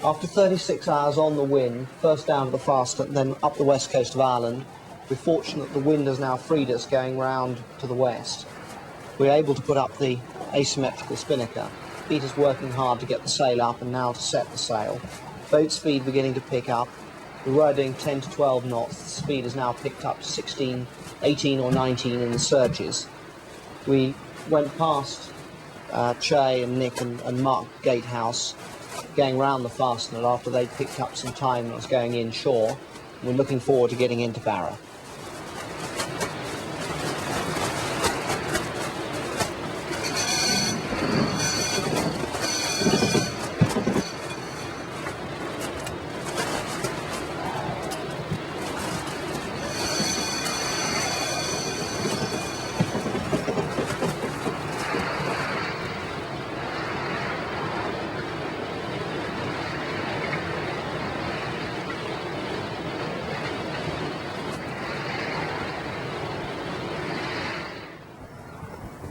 After 36 hours on the wind, first down to the fast and then up the west coast of Ireland, we're fortunate that the wind has now freed us going round to the west. We're able to put up the asymmetrical spinnaker. Peter's working hard to get the sail up and now to set the sail. Boat speed beginning to pick up. We were doing 10 to 12 knots. The speed has now picked up to 16, 18 or 19 in the surges. We went past Che and Nick and Mark Gatehouse going round the fastnet after they'd picked up some time and was going inshore. We're looking forward to getting into Barra.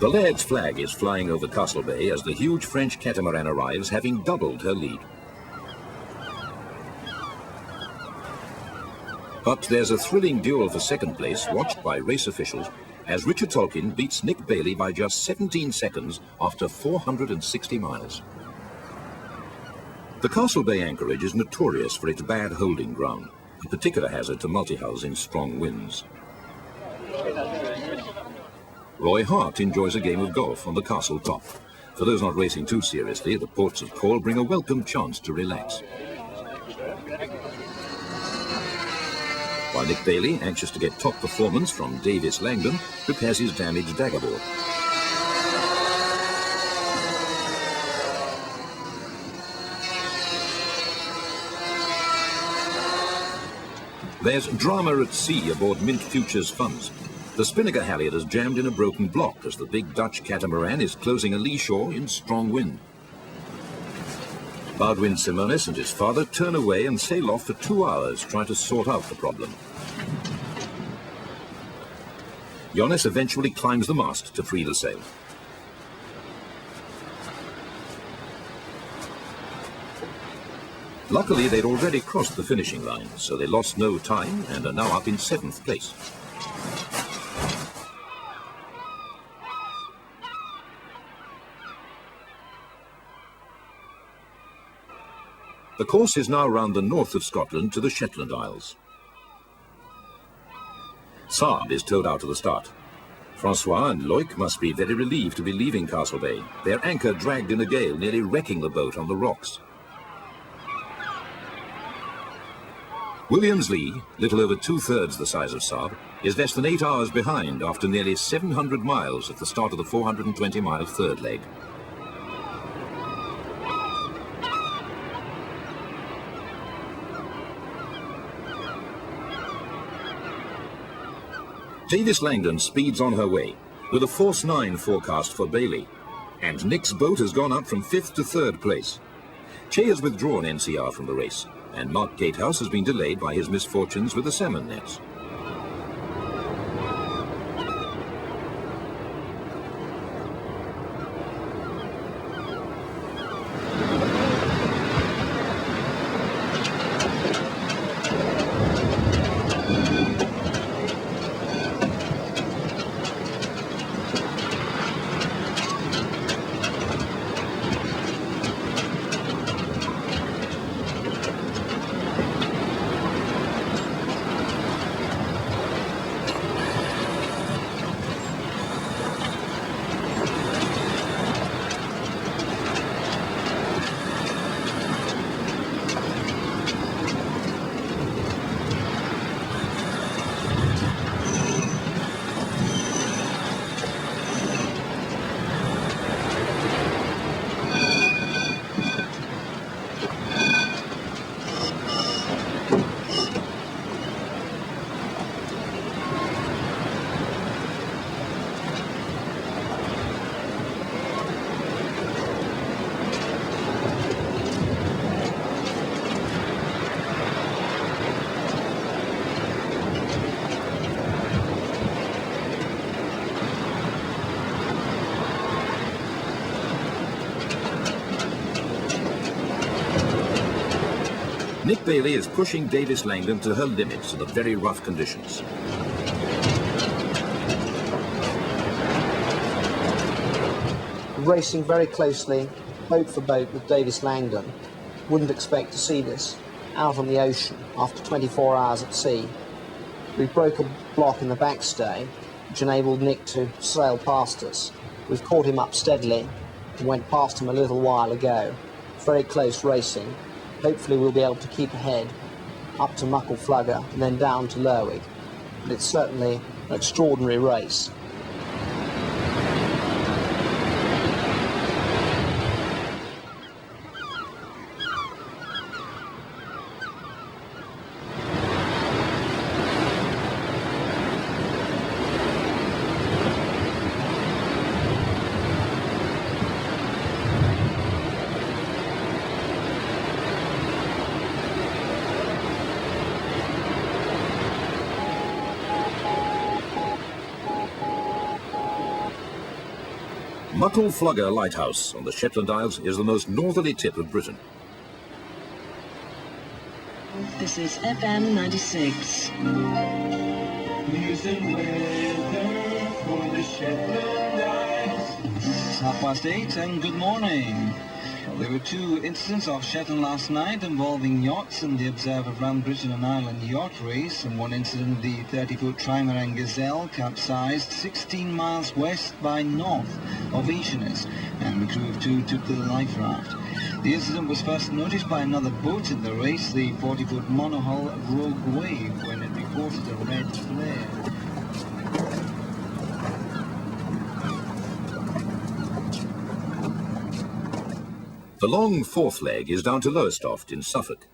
The Laird's flag is flying over Castle Bay as the huge French catamaran arrives, having doubled her lead. But there's a thrilling duel for second place, watched by race officials, as Richard Tolkien beats Nick Bailey by just 17 seconds after 460 miles. The Castle Bay anchorage is notorious for its bad holding ground, a particular hazard to multi-hulls in strong winds. Roy Hart enjoys a game of golf on the castle top. For those not racing too seriously, the ports of call bring a welcome chance to relax. While Nick Bailey, anxious to get top performance from Davis Langdon, repairs his damaged daggerboard. There's drama at sea aboard Mint Futures funds. The spinnaker halyard is jammed in a broken block as the big Dutch catamaran is closing a lee shore in strong wind. Baldwin Simonis and his father turn away and sail off for 2 hours trying to sort out the problem. Jonas eventually climbs the mast to free the sail. Luckily, they'd already crossed the finishing line, so they lost no time and are now up in 7th place. The course is now round the north of Scotland to the Shetland Isles. Saab is towed out to the start. Francois and Loic must be very relieved to be leaving Castle Bay. Their anchor dragged in a gale, nearly wrecking the boat on the rocks. Williams Lee, little over 2/3 the size of Saab, is less than 8 hours behind after nearly 700 miles at the start of the 420-mile third leg. Davis Langdon speeds on her way, with a force 9 forecast for Bailey, and Nick's boat has gone up from 5th to 3rd place. Che has withdrawn NCR from the race, and Mark Gatehouse has been delayed by his misfortunes with the salmon nets. Nick Bailey is pushing Davis Langdon to her limits in the very rough conditions. Racing very closely, boat for boat with Davis Langdon. Wouldn't expect to see this out on the ocean after 24 hours at sea. We broke a block in the backstay, which enabled Nick to sail past us. We've caught him up steadily and went past him a little while ago. Very close racing. Hopefully we'll be able to keep ahead up to Muckleflugger and then down to Lerwick. But it's certainly an extraordinary race. Muckleflugger Lighthouse on the Shetland Isles is the most northerly tip of Britain. This is FM 96. News and weather for the Shetland Isles. It's 8:30 and good morning. There were 2 incidents off Shetland last night involving yachts and the Observer Round Britain and Ireland yacht race. And one incident, the 30-foot trimaran Gazelle capsized 16 miles west by north of Aishines, and the crew of 2 took to the life raft. The incident was first noticed by another boat in the race, the 40-foot monohull Rogue Wave, when it reported a red flare. The long fourth leg is down to Lowestoft in Suffolk.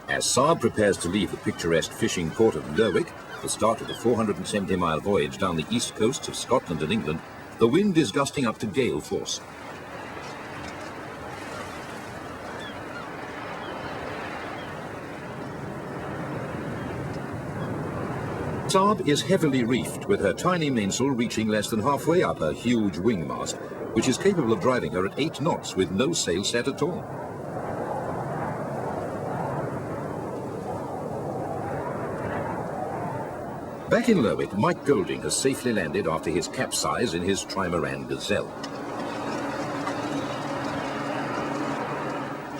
As Saab prepares to leave the picturesque fishing port of Lerwick, the start of the 470-mile voyage down the east coast of Scotland and England, the wind is gusting up to gale force. Saab is heavily reefed, with her tiny mainsail reaching less than halfway up her huge wing mast, which is capable of driving her at 8 knots with no sail set at all. Back in Lerwick, Mike Golding has safely landed after his capsize in his trimaran Gazelle.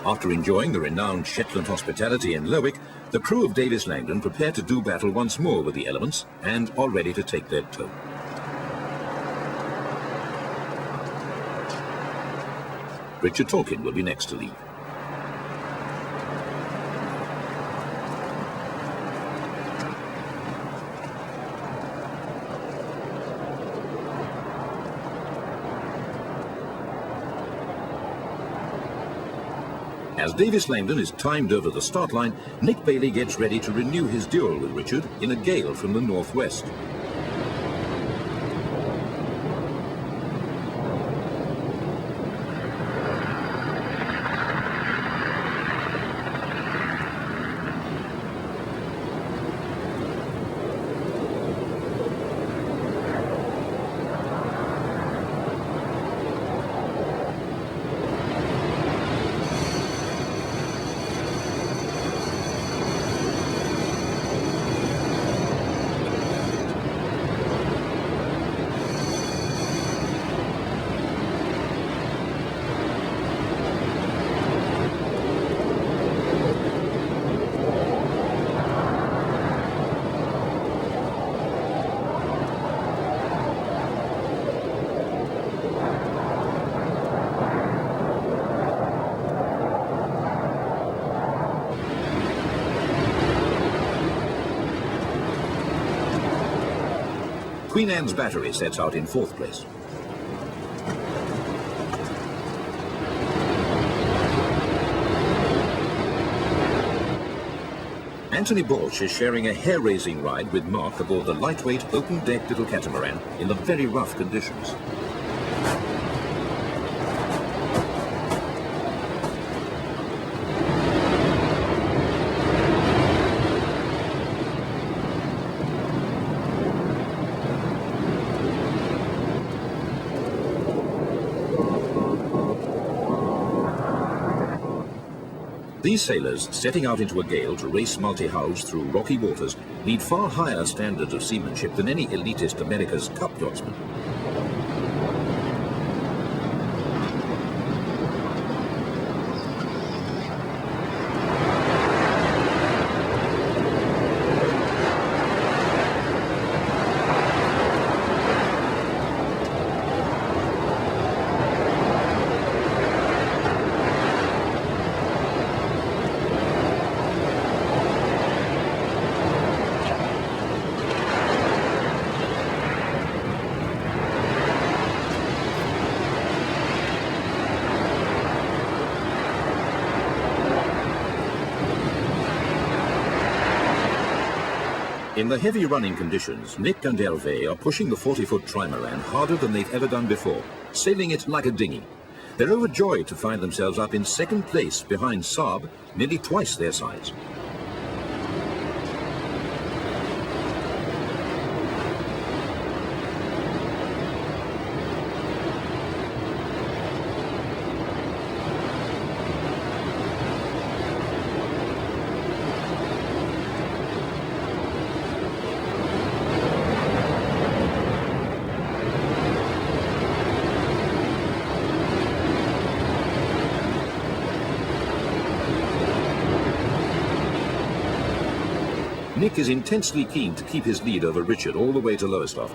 After enjoying the renowned Shetland hospitality in Lerwick, the crew of Davis Langdon prepare to do battle once more with the elements and are ready to take their toll. Richard Tolkien will be next to leave. As Davis Langdon is timed over the start line, Nick Bailey gets ready to renew his duel with Richard in a gale from the northwest. Queen Anne's Battery sets out in 4th place. Anthony Balch is sharing a hair-raising ride with Mark aboard the lightweight, open-deck little catamaran in the very rough conditions. These sailors, setting out into a gale to race multi-hulls through rocky waters, need far higher standards of seamanship than any elitist America's cup yachtsman. In the heavy running conditions, Nick and Hervé are pushing the 40-foot trimaran harder than they've ever done before, sailing it like a dinghy. They're overjoyed to find themselves up in second place behind Saab, nearly twice their size. Nick is intensely keen to keep his lead over Richard all the way to Lowestoft.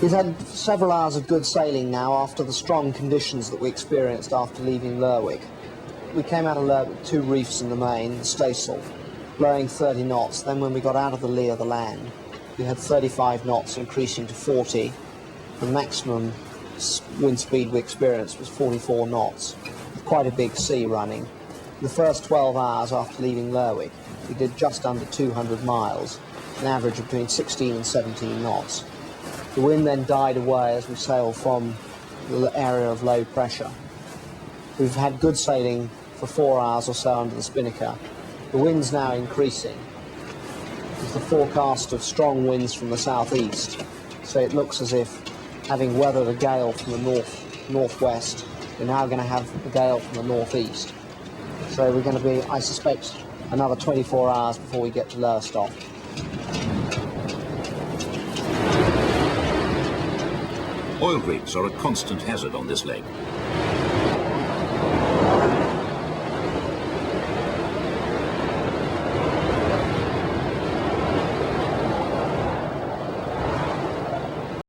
We've had several hours of good sailing now after the strong conditions that we experienced after leaving Lerwick. We came out of Lerwick with 2 reefs in the main, the staysail, blowing 30 knots. Then when we got out of the lee of the land, we had 35 knots increasing to 40. The maximum wind speed we experienced was 44 knots, with quite a big sea running. The first 12 hours after leaving Lerwick, we did just under 200 miles, an average of between 16 and 17 knots. The wind then died away as we sailed from the area of low pressure. We've had good sailing for 4 hours or so under the spinnaker. The wind's now increasing. There's the forecast of strong winds from the southeast, so it looks as if, having weathered a gale from the northwest, we're now going to have a gale from the northeast. So we're going to be, I suspect, another 24 hours before we get to Lowestoft. Oil rigs are a constant hazard on this lake.